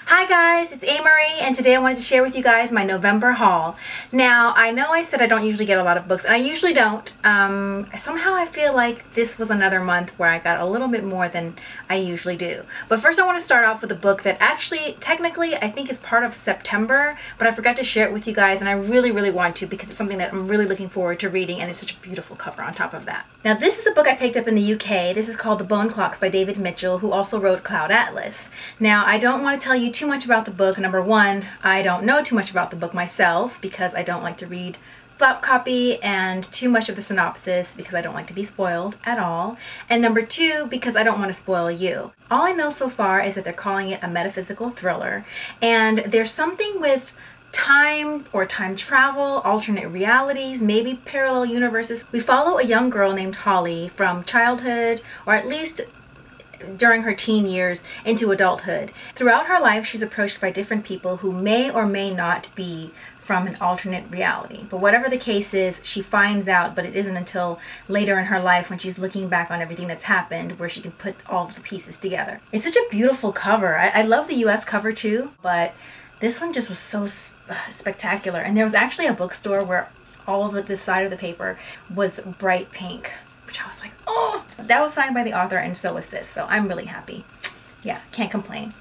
Hi guys, it's Amory, and today I wanted to share with you guys my November haul. Now, I know I said I don't usually get a lot of books, and I usually don't. Somehow I feel like this was another month where I got a little bit more than I usually do. But first I want to start off with a book that actually, technically, I think is part of September, but I forgot to share it with you guys, and I really, really want to because it's something that I'm really looking forward to reading, and it's such a beautiful cover on top of that. Now, this is a book I picked up in the UK. This is called The Bone Clocks by David Mitchell, who also wrote Cloud Atlas. Now, I don't want to tell you too much about the book. Number one, I don't know too much about the book myself because I don't like to read flap copy and too much of the synopsis because I don't like to be spoiled at all. And number two, because I don't want to spoil you. All I know so far is that they're calling it a metaphysical thriller, and there's something with time or time travel, alternate realities, maybe parallel universes. We follow a young girl named Holly from childhood, or at least during her teen years, into adulthood. Throughout her life, she's approached by different people who may or may not be from an alternate reality. But whatever the case is, she finds out, but it isn't until later in her life when she's looking back on everything that's happened where she can put all of the pieces together. It's such a beautiful cover. I love the US cover too, but this one just was so spectacular. And there was actually a bookstore where all of the side of the paper was bright pink, which I was like, oh, that was signed by the author, and so was this. So I'm really happy. Yeah, can't complain.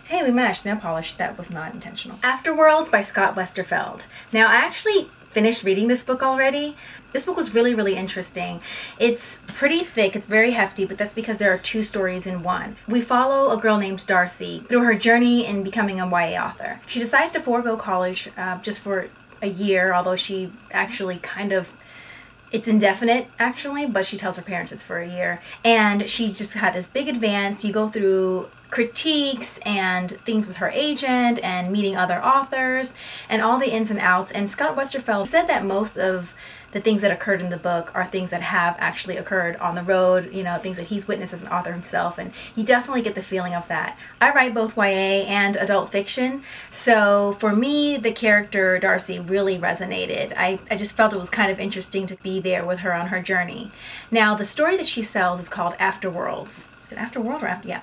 Hey, we matched nail polish. That was not intentional. Afterworlds by Scott Westerfeld. Now, I actually finished reading this book already. This book was really, really interesting. It's pretty thick, it's very hefty, but that's because there are two stories in one. We follow a girl named Darcy through her journey in becoming a YA author. She decides to forego college just for a year, although she actually it's indefinite actually, but she tells her parents it's for a year. And she just had this big advance. You go through critiques and things with her agent and meeting other authors and all the ins and outs. And Scott Westerfeld said that most of the things that occurred in the book are things that have actually occurred on the road, you know, things that he's witnessed as an author himself, and you definitely get the feeling of that. I write both YA and adult fiction, so for me, the character Darcy really resonated. I just felt it was kind of interesting to be there with her on her journey. Now, the story that she sells is called Afterworlds. Is it Afterworld or After? Yeah.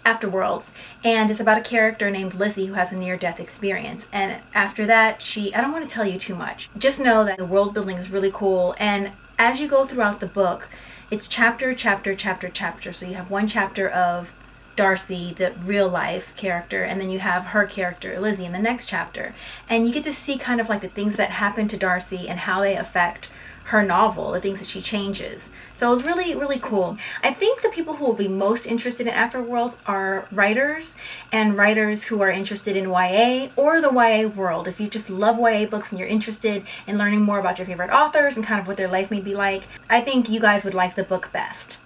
Afterworlds, and it's about a character named Lizzie who has a near-death experience. And after that, I don't want to tell you too much. Just know that the world building is really cool, and as you go throughout the book, it's chapter, chapter, chapter, chapter. So you have one chapter of Darcy, the real life character, and then you have her character, Lizzie, in the next chapter. And you get to see kind of like the things that happen to Darcy and how they affect her novel, the things that she changes. So it was really, really cool. I think the people who will be most interested in Afterworlds are writers, and writers who are interested in YA or the YA world. If you just love YA books and you're interested in learning more about your favorite authors and kind of what their life may be like, I think you guys would like the book best.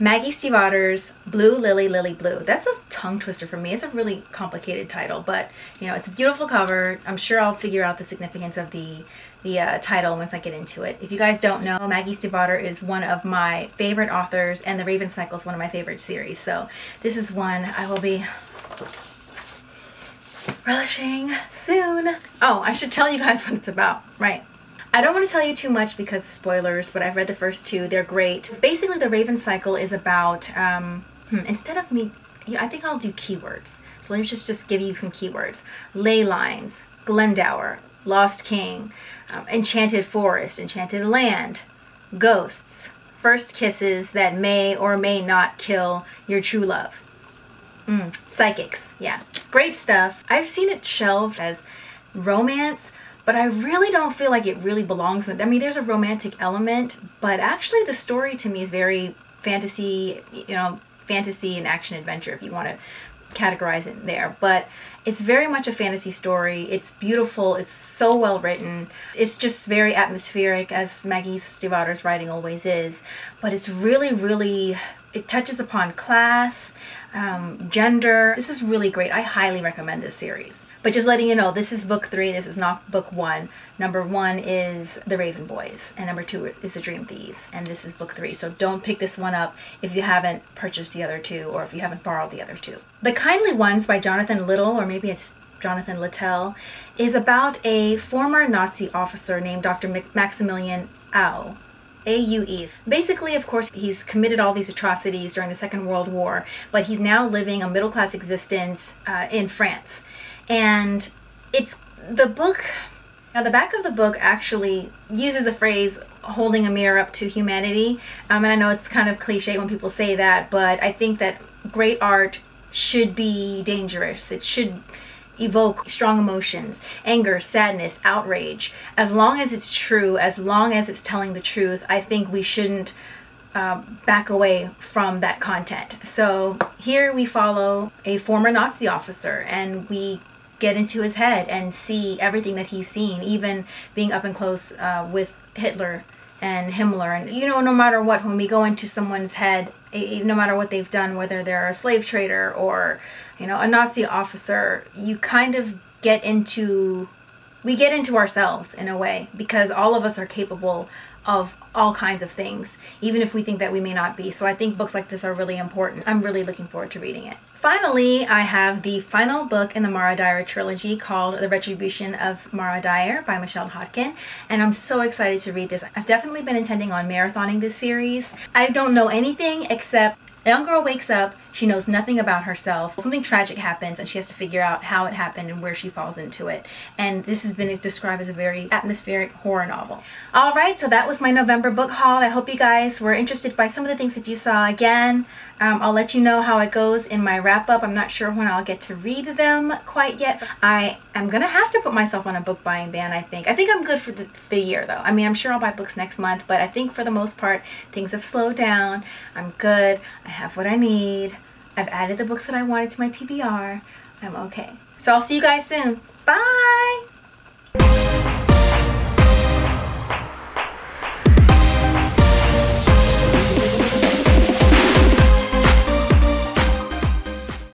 Maggie Stiefvater's Blue Lily Lily Blue. That's a tongue twister for me. It's a really complicated title, but you know, it's a beautiful cover. I'm sure I'll figure out the significance of the title once I get into it. If you guys don't know, Maggie Stiefvater is one of my favorite authors, and The Raven Cycle is one of my favorite series. So this is one I will be relishing soon. Oh, I should tell you guys what it's about, right? I don't want to tell you too much because spoilers, but I've read the first two. They're great. Basically, The Raven Cycle is about, instead of me, I think I'll do keywords. So let me just give you some keywords. Ley lines, Glendower, Lost King, Enchanted Forest, Enchanted Land, ghosts, first kisses that may or may not kill your true love. Psychics, yeah. Great stuff. I've seen it shelved as romance, but I really don't feel like it really belongs in it. I mean, there's a romantic element, but actually the story to me is very fantasy, you know, fantasy and action adventure if you want to categorize it there. But it's very much a fantasy story. It's beautiful. It's so well written. It's just very atmospheric, as Maggie Stiefvater's writing always is. But it's really, really, it touches upon class, gender. This is really great. I highly recommend this series. But just letting you know, this is book 3, this is not book 1. Number 1 is The Raven Boys, and number 2 is The Dream Thieves, and this is book 3. So don't pick this one up if you haven't purchased the other 2, or if you haven't borrowed the other 2. The Kindly Ones by Jonathan Littell, or maybe it's Jonathan Littell, is about a former Nazi officer named Dr. Maximilian Au. A-U-E. Basically, of course, he's committed all these atrocities during the Second World War, but he's now living a middle-class existence in France. And it's the book. Now, the back of the book actually uses the phrase holding a mirror up to humanity. And I know it's kind of cliche when people say that, but I think that great art should be dangerous. It should evoke strong emotions, anger, sadness, outrage. As long as it's true, as long as it's telling the truth, I think we shouldn't back away from that content. So here we follow a former Nazi officer, and we get into his head and see everything that he's seen, even being up and close with Hitler and Himmler. And you know, no matter what, when we go into someone's head, no matter what they've done, whether they're a slave trader or, you know, a Nazi officer, you kind of get into, we get into ourselves in a way, because all of us are capable of all kinds of things, even if we think that we may not be. So I think books like this are really important. I'm really looking forward to reading it. Finally, I have the final book in the Mara Dyer trilogy called The Retribution of Mara Dyer by Michelle Hodkin, and I'm so excited to read this. I've definitely been intending on marathoning this series. I don't know anything except a young girl wakes up, she knows nothing about herself. Something tragic happens and she has to figure out how it happened and where she falls into it. And this has been described as a very atmospheric horror novel. Alright, so that was my November book haul. I hope you guys were interested by some of the things that you saw. Again, I'll let you know how it goes in my wrap-up. I'm not sure when I'll get to read them quite yet. I am going to have to put myself on a book buying ban, I think. I think I'm good for the year, though. I mean, I'm sure I'll buy books next month, but I think for the most part, things have slowed down. I'm good. I have what I need. I've added the books that I wanted to my TBR. I'm okay. So I'll see you guys soon. Bye!